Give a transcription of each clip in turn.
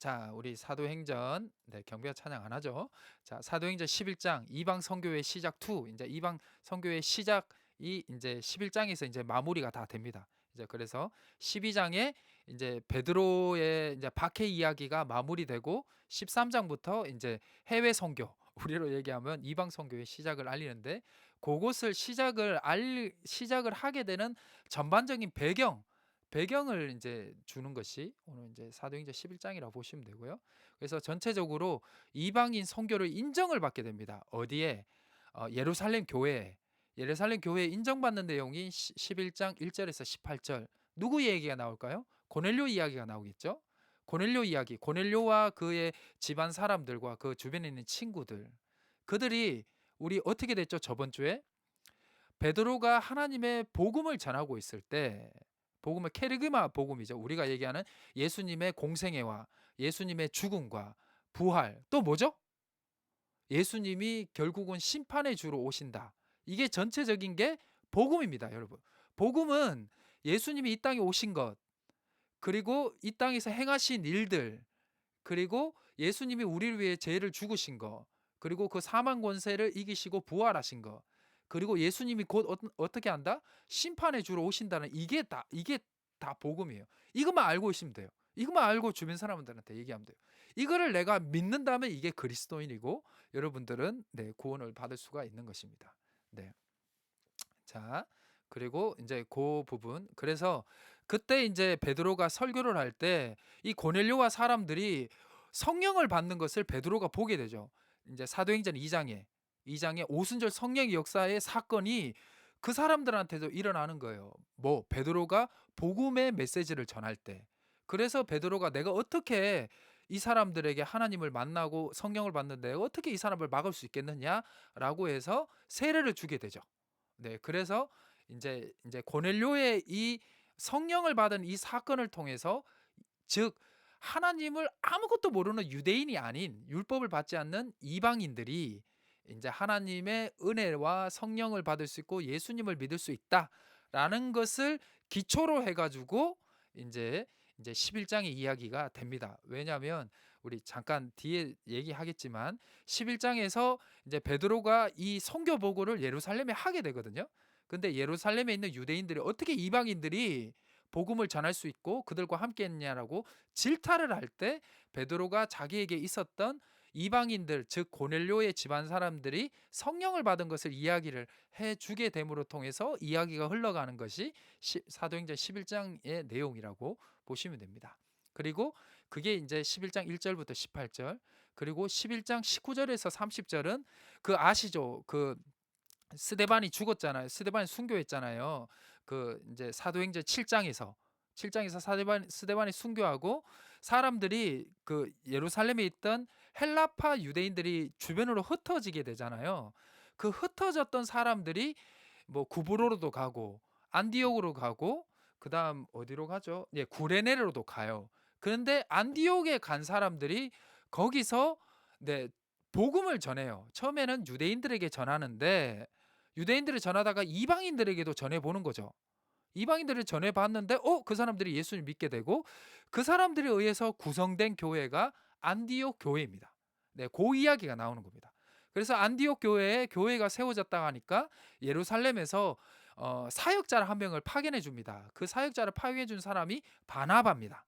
자, 우리 사도행전, 경배와 찬양 안 하죠. 자, 사도행전 11장 이방 선교의 시작 2, 이제 이방 선교의 시작이 이제 11장에서 이제 마무리가 다 됩니다. 이제 그래서 12장에 이제 베드로의 이제 박해 이야기가 마무리되고 13장부터 이제 해외 선교, 우리로 얘기하면 이방 선교의 시작을 알리는데, 그것을 시작을 하게 되는 전반적인 배경을 이제 주는 것이 오늘 이제 사도행전 11장이라고 보시면 되고요. 그래서 전체적으로 이방인 선교를 인정을 받게 됩니다. 어디에? 예루살렘 교회에. 예루살렘 교회에 인정받는 내용이 11장 1절에서 18절. 누구 얘기가 나올까요? 고넬료 이야기가 나오겠죠. 고넬료 이야기. 고넬료와 그의 집안 사람들과 그 주변에 있는 친구들. 그들이 우리 어떻게 됐죠? 저번 주에 베드로가 하나님의 복음을 전하고 있을 때, 복음을 케르그마 복음이죠. 우리가 얘기하는 예수님의 공생애와 예수님의 죽음과 부활, 또 뭐죠? 예수님이 결국은 심판의 주로 오신다. 이게 전체적인 게 복음입니다, 여러분. 복음은 예수님이 이 땅에 오신 것, 그리고 이 땅에서 행하신 일들, 그리고 예수님이 우리를 위해 죄를 죽으신 거, 그리고 그 사망 권세를 이기시고 부활하신 거, 그리고 예수님이 곧 어떻게 한다? 심판의 주로 오신다는, 이게 다 복음이에요. 이것만 알고 있으면 돼요. 이것만 알고 주변 사람들한테 얘기하면 돼요. 이거를 내가 믿는다면 이게 그리스도인이고, 여러분들은 구원을 받을 수가 있는 것입니다. 네. 자, 그리고 이제 그 부분. 그래서 그때 이제 베드로가 설교를 할 때 이 고넬료와 사람들이 성령을 받는 것을 베드로가 보게 되죠. 이제 사도행전 2장에 오순절 성령의 역사의 사건이 그 사람들한테도 일어나는 거예요. 뭐 베드로가 복음의 메시지를 전할 때. 그래서 베드로가 내가 어떻게 이 사람들에게 하나님을 만나고 성령을 받는데 어떻게 이 사람을 막을 수 있겠느냐라고 해서 세례를 주게 되죠. 네, 그래서 이제 고넬료의 이 성령을 받은 이 사건을 통해서, 즉 하나님을 아무것도 모르는 유대인이 아닌 율법을 받지 않는 이방인들이 이제 하나님의 은혜와 성령을 받을 수 있고 예수님을 믿을 수 있다라는 것을 기초로 해가지고 이제 11장의 이야기가 됩니다. 왜냐하면 우리 잠깐 뒤에 얘기하겠지만 11장에서 이제 베드로가 이 선교 보고를 예루살렘에 하게 되거든요. 근데 예루살렘에 있는 유대인들이 어떻게 이방인들이 복음을 전할 수 있고 그들과 함께 했냐라고 질타를 할 때, 베드로가 자기에게 있었던 이방인들, 즉 고넬료의 집안 사람들이 성령을 받은 것을 이야기를 해주게 됨으로 통해서 이야기가 흘러가는 것이 사도행전 11장의 내용이라고 보시면 됩니다. 그리고 그게 이제 11장 1절부터 18절, 그리고 11장 19절에서 30절은 그 아시죠? 그 스데반이 죽었잖아요. 스데반이 순교했잖아요. 그 이제 사도행전 7장에서 스데반이 순교하고 사람들이 그 예루살렘에 있던 헬라파 유대인들이 주변으로 흩어지게 되잖아요. 그 흩어졌던 사람들이 뭐 구브로로도 가고 안디옥으로 가고 그다음 어디로 가죠? 예, 구레네로도 가요. 그런데 안디옥에 간 사람들이 거기서 네, 복음을 전해요. 처음에는 유대인들에게 전하는데 유대인들이 전하다가 이방인들에게도 전해 보는 거죠. 이방인들을 전해 봤는데 그 사람들이 예수를 믿게 되고 그 사람들에 의해서 구성된 교회가 안디옥 교회입니다. 네, 그 이야기가 나오는 겁니다. 그래서 안디옥 교회에 교회가 세워졌다 하니까 예루살렘에서 사역자를 한 명을 파견해 줍니다. 그 사역자를 파견해 준 사람이 바나바입니다.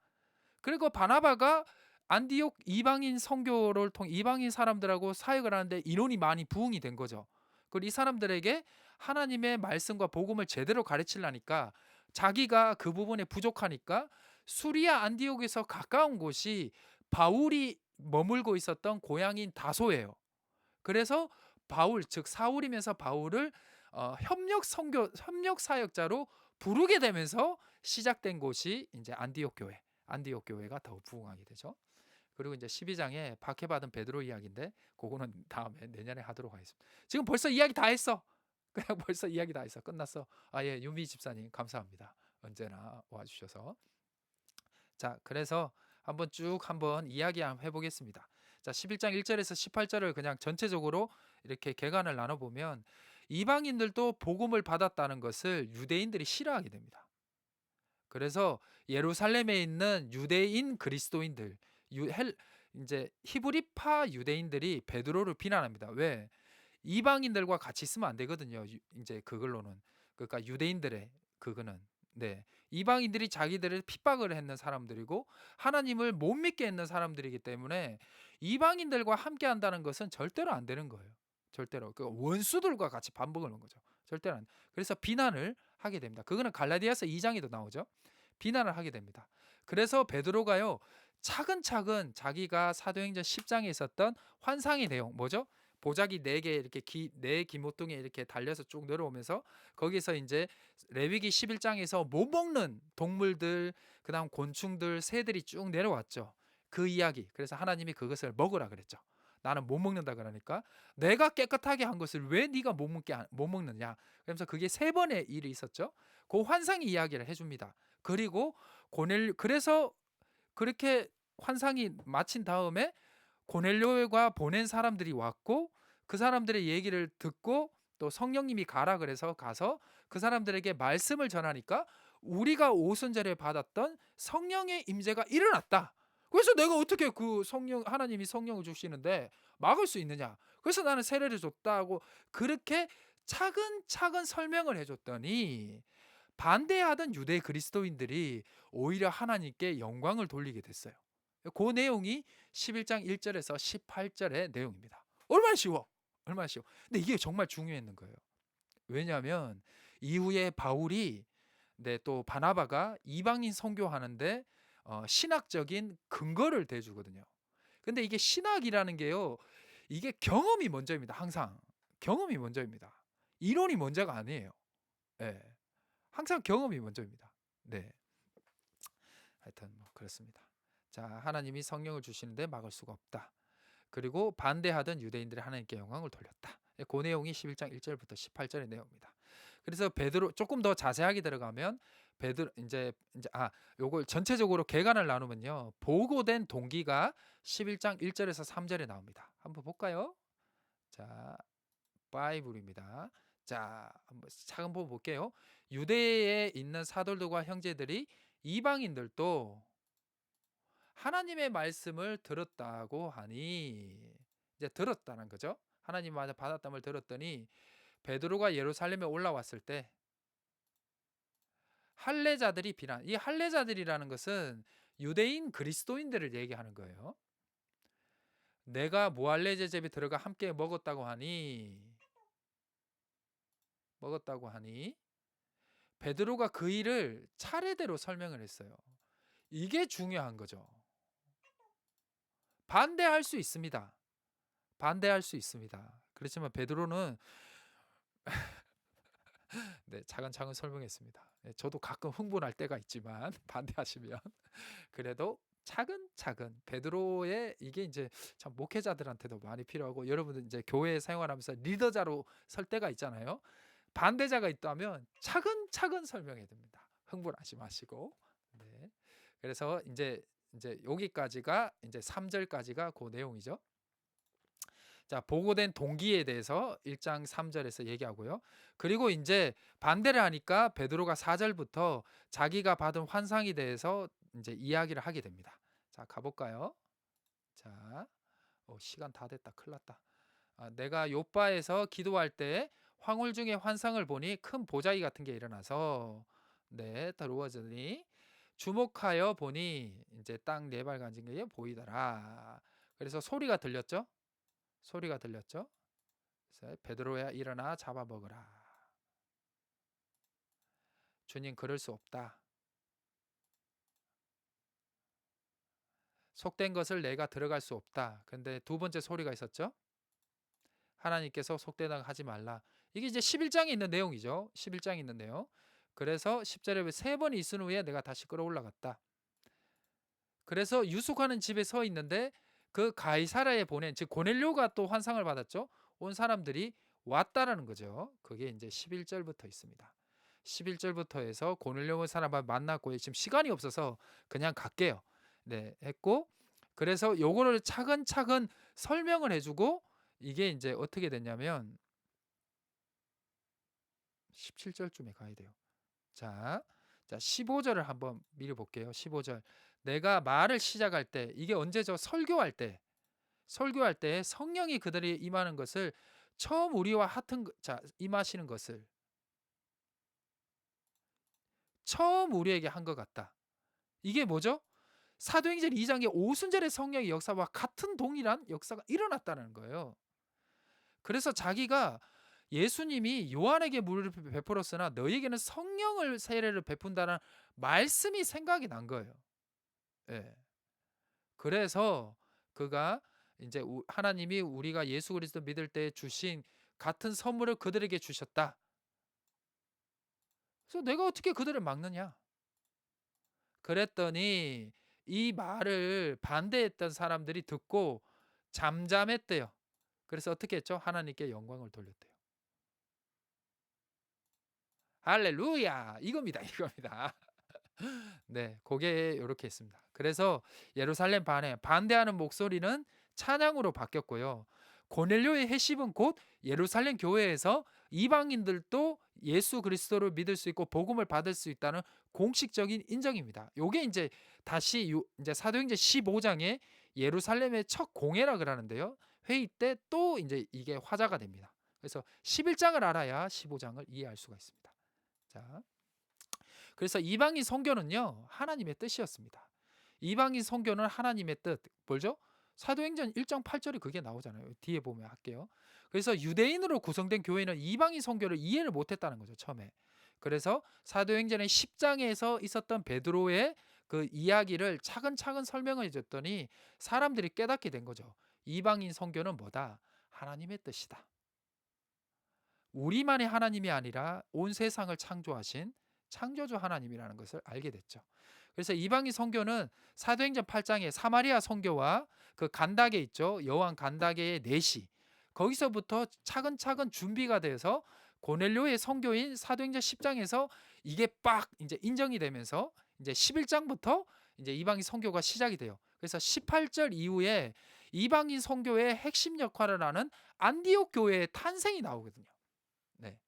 그리고 바나바가 안디옥 이방인 선교를 통해 이방인 사람들하고 사역을 하는데 인원이 많이 부흥이 된 거죠. 그리고 이 사람들에게 하나님의 말씀과 복음을 제대로 가르치려니까 자기가 그 부분에 부족하니까 수리아 안디옥에서 가까운 곳이 바울이 머물고 있었던 고향인 다소예요. 그래서 바울, 즉 사울이면서 바울을 협력 사역자로 부르게 되면서 시작된 곳이 이제 안디옥 교회가 더 부흥하게 되죠. 그리고 이제 12장에 박해받은 베드로 이야기인데 그거는 다음에 내년에 하도록 하겠습니다. 지금 벌써 이야기 다 했어. 그냥 벌써 이야기 다 했어. 끝났어. 예, 유미 집사님 감사합니다. 언제나 와주셔서. 자, 그래서 한번 이야기 한번 해보겠습니다. 자, 11장 1절에서 18절을 그냥 전체적으로 이렇게 개관을 나눠보면 이방인들도 복음을 받았다는 것을 유대인들이 싫어하게 됩니다. 그래서 예루살렘에 있는 유대인 그리스도인들, 이제 히브리파 유대인들이 베드로를 비난합니다. 왜? 이방인들과 같이 있으면 안 되거든요. 이제 그걸로는 그러니까 유대인들의 그거는 네 이방인들이 자기들을 핍박을 했는 사람들이고 하나님을 못 믿게 했는 사람들이기 때문에 이방인들과 함께 한다는 것은 절대로 안 되는 거예요. 절대로 그 원수들과 같이 반복하는 거죠. 절대로 안. 그래서 비난을 하게 됩니다. 그거는 갈라디아서 2장에도 나오죠. 비난을 하게 됩니다. 그래서 베드로가요 차근차근 자기가 사도행전 10장에 있었던 환상의 내용 뭐죠? 보자기 4개 이렇게 네 기모퉁이에 이렇게 달려서 쭉 내려오면서 거기서 이제 레위기 11장에서 못 먹는 동물들 그다음 곤충들 새들이 쭉 내려왔죠. 그 이야기. 그래서 하나님이 그것을 먹으라 그랬죠. 나는 못 먹는다 그러니까 내가 깨끗하게 한 것을 왜 네가 못 먹느냐. 그러면서 그게 3번의 일이 있었죠. 그 환상의 이야기를 해줍니다. 그리고 그래서 그렇게 환상이 마친 다음에 고넬료가 보낸 사람들이 왔고 그 사람들의 얘기를 듣고 또 성령님이 가라 그래서 가서 그 사람들에게 말씀을 전하니까 우리가 오순절에 받았던 성령의 임재가 일어났다. 그래서 내가 어떻게 그 하나님이 성령을 주시는데 막을 수 있느냐? 그래서 나는 세례를 줬다고 그렇게 차근차근 설명을 해줬더니 반대하던 유대 그리스도인들이 오히려 하나님께 영광을 돌리게 됐어요. 그 내용이 11장 1절에서 18절의 내용입니다. 얼마나 쉬워. 얼마나 쉬워. 근데 이게 정말 중요했는 거예요. 왜냐하면 이후에 바울이 또 바나바가 이방인 선교하는데 신학적인 근거를 대주거든요. 근데 이게 신학이라는 게요. 이게 경험이 먼저입니다. 항상 경험이 먼저입니다. 이론이 먼저가 아니에요. 예. 항상 경험이 먼저입니다. 네. 하여튼 뭐 그렇습니다. 자, 하나님이 성령을 주시는데 막을 수가 없다. 그리고 반대하던 유대인들이 하나님께 영광을 돌렸다. 그 내용이 11장 1절부터 18절의 내용입니다. 그래서 베드로 조금 더 자세하게 들어가면 베드로 이제 요걸 전체적으로 개관을 나누면요. 보고된 동기가 11장 1절에서 3절에 나옵니다. 한번 볼까요? 자, 바이블입니다. 자, 한번 차근 보고 볼게요. 유대에 있는 사도들과 형제들이 이방인들도 하나님의 말씀을 들었다고 하니 이제 들었다는 거죠. 하나님 말을 받았다을 들었더니 베드로가 예루살렘에 올라왔을 때 할례자들이 이 할례자들이라는 것은 유대인 그리스도인들을 얘기하는 거예요. 내가 무할례제 집에 들어가 함께 먹었다고 하니 베드로가 그 일을 차례대로 설명을 했어요. 이게 중요한 거죠. 반대할 수 있습니다. 반대할 수 있습니다. 그렇지만 베드로는 차근차근 설명했습니다. 저도 가끔 흥분할 때가 있지만 반대하시면 그래도 차근차근 베드로의 이게 이제 참 목회자들한테도 많이 필요하고 여러분들 이제 교회 생활하면서 리더자로 설 때가 있잖아요. 반대자가 있다면 차근차근 설명해야 됩니다. 흥분하지 마시고. 네. 그래서 이제 여기까지가 이제 3절까지가 그 내용이죠. 자, 보고된 동기에 대해서 1장 3절에서 얘기하고요. 그리고 이제 반대를 하니까 베드로가 4절부터 자기가 받은 환상에 대해서 이제 이야기를 하게 됩니다. 자, 가볼까요? 자, 시간 다 됐다. 큰일 났다. 내가 요바에서 기도할 때 황홀 중에 환상을 보니 큰 보자기 같은 게 일어나서 들어오더니 주목하여 보니 이제 땅 네 발 간진 게 보이더라. 그래서 소리가 들렸죠? 소리가 들렸죠? 그래서 베드로야 일어나 잡아먹으라. 주님 그럴 수 없다. 속된 것을 내가 들어갈 수 없다. 근데 두 번째 소리가 있었죠? 하나님께서 속되다고 하지 말라. 이게 이제 11장에 있는 내용이죠. 11장에 있는 내용. 그래서 10절에 3번이 있은 후에 내가 다시 끌어올라갔다. 그래서 유숙하는 집에 서 있는데 그 가이사라에 보낸 즉 고넬료가 또 환상을 받았죠. 온 사람들이 왔다라는 거죠. 그게 이제 11절부터 있습니다. 11절부터 해서 고넬료 사람을 만났고 지금 시간이 없어서 그냥 갈게요. 했고 그래서 요거를 차근차근 설명을 해주고 이게 이제 어떻게 됐냐면 17절쯤에 가야 돼요. 자 15절을 한번 미리 볼게요. 15절 내가 말을 시작할 때 이게 언제죠? 설교할 때. 설교할 때 성령이 그들이 임하는 것을 처음 우리와 같은 자 임하시는 것을 처음 우리에게 한 것 같다. 이게 뭐죠? 사도행전 2 장의 오순절의 성령의 역사와 같은 동일한 역사가 일어났다는 거예요. 그래서 자기가 예수님이 요한에게 물을 베풀었으나 너희에게는 성령을 세례를 베푼다는 말씀이 생각이 난 거예요. 예. 그래서 그가 인제 하나님이 우리가 예수 그리스도 믿을 때 주신 같은 선물을 그들에게 주셨다. 그래서 내가 어떻게 그들을 막느냐? 그랬더니 이 말을 반대했던 사람들이 듣고 잠잠했대요. 그래서 어떻게 했죠? 하나님께 영광을 돌렸대요. 할렐루야! 이겁니다, 이겁니다. 네. 고게 요렇게 했습니다. 그래서 예루살렘 반대하는 목소리는 찬양으로 바뀌었고요. 고넬료의 회심은 곧 예루살렘 교회에서 이방인들도 예수 그리스도를 믿을 수 있고 복음을 받을 수 있다는 공식적인 인정입니다. 요게 인제 다시 인제 사도행전 15 장에 예루살렘의 첫 공회라 그러는데요. 회의 때 또 인제 이게 화제가 됩니다. 그래서 11 장을 알아야 15 장을 이해할 수가 있습니다. 자. 그래서 이방인 선교는요. 하나님의 뜻이었습니다. 이방인 선교는 하나님의 뜻. 뭐죠? 사도행전 1장 8절에 그게 나오잖아요. 뒤에 보면 할게요. 그래서 유대인으로 구성된 교회는 이방인 선교를 이해를 못 했다는 거죠, 처음에. 그래서 사도행전의 10장에서 있었던 베드로의 그 이야기를 차근차근 설명해 줬더니 사람들이 깨닫게 된 거죠. 이방인 선교는 뭐다? 하나님의 뜻이다. 우리만의 하나님이 아니라 온 세상을 창조하신 창조주 하나님이라는 것을 알게 됐죠. 그래서 이방인 선교는 사도행전 8장에 사마리아 선교와 그 간다게 있죠. 여호와 간다게의 내시. 거기서부터 차근차근 준비가 돼서 고넬료의 선교인 사도행전 10장에서 이게 빡 이제 인정이 되면서 이제 11장부터 이제 이방인 선교가 시작이 돼요. 그래서 18절 이후에 이방인 선교의 핵심 역할을 하는 안디옥 교회의 탄생이 나오거든요. 네.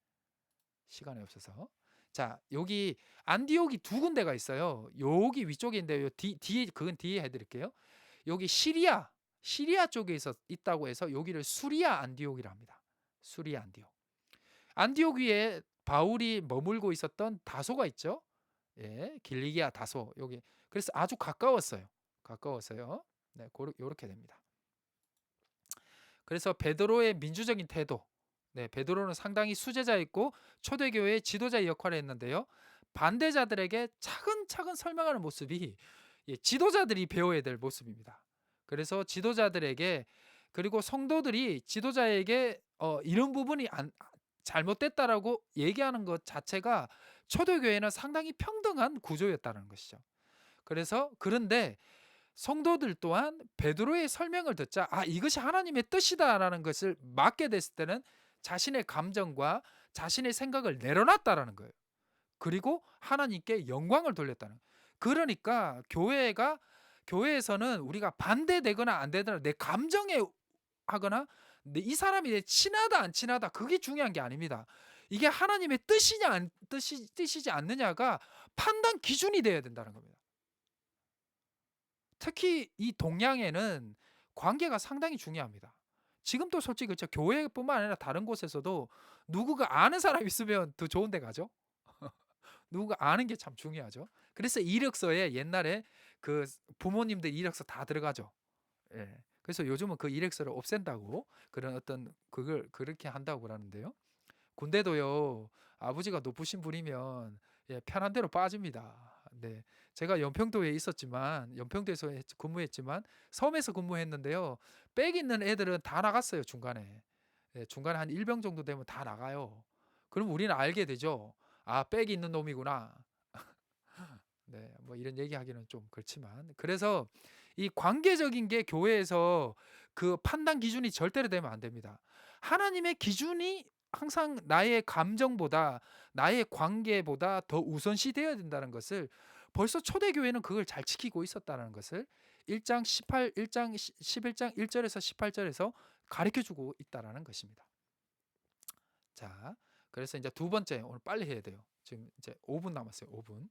시간이 없어서. 자, 여기 안디옥이 두 군데가 있어요. 여기 위쪽에 있는데 뒤에 그건 뒤에 해 드릴게요. 여기 시리아 쪽에 있다고 해서 여기를 수리아 안디옥이라 합니다. 수리아 안디옥. 안디옥 위에 바울이 머물고 있었던 다소가 있죠. 예, 길리기아 다소 여기. 그래서 아주 가까웠어요. 가까워서요. 네, 요렇게 됩니다. 그래서 베드로의 민주적인 태도. 네, 베드로는 상당히 수제자였고 초대교회의 지도자의 역할을 했는데요. 반대자들에게 차근차근 설명하는 모습이 지도자들이 배워야 될 모습입니다. 그래서 지도자들에게 그리고 성도들이 지도자에게 이런 부분이 잘못됐다라고 얘기하는 것 자체가 초대교회는 상당히 평등한 구조였다는 것이죠. 그래서 그런데 성도들 또한 베드로의 설명을 듣자 이것이 하나님의 뜻이다라는 것을 맞게 됐을 때는 자신의 감정과 자신의 생각을 내려놨다라는 거예요. 그리고 하나님께 영광을 돌렸다는. 그러니까 교회에서는 우리가 반대되거나 안 되거나 내 감정에 하거나 이 사람이 내 친하다 안 친하다 그게 중요한 게 아닙니다. 이게 하나님의 뜻이지 않느냐가 판단 기준이 돼야 된다는 겁니다. 특히 이 동양에는 관계가 상당히 중요합니다. 지금도 솔직히 그렇죠. 교회뿐만 아니라 다른 곳에서도 누구가 아는 사람 있으면 더 좋은 데 가죠. 누구가 아는 게 참 중요하죠. 그래서 이력서에 옛날에 그 부모님들 이력서 다 들어가죠. 예. 그래서 요즘은 그 이력서를 없앤다고 그런 어떤 그걸 그렇게 한다고 그러는데요. 군대도요. 아버지가 높으신 분이면 편한 대로 빠집니다. 네. 제가 연평도에 있었지만 연평도에서 근무했지만 섬에서 근무했는데요. 백 있는 애들은 다 나갔어요, 중간에. 예, 중간에 한 일병 정도 되면 다 나가요. 그럼 우리는 알게 되죠. '아, 백이 있는 놈이구나.' 네. 뭐 이런 얘기하기는 좀 그렇지만 그래서 이 관계적인 게 교회에서 그 판단 기준이 절대로 되면 안 됩니다. 하나님의 기준이 항상 나의 감정보다 나의 관계보다 더 우선시 되어야 된다는 것을 벌써 초대교회는 그걸 잘 지키고 있었다는 것을 1장 11장 1 절에서 18 절에서 가르쳐 주고 있다라는 것입니다. 자, 그래서 이제 두 번째 오늘 빨리 해야 돼요. 지금 이제 5분 남았어요. 5분.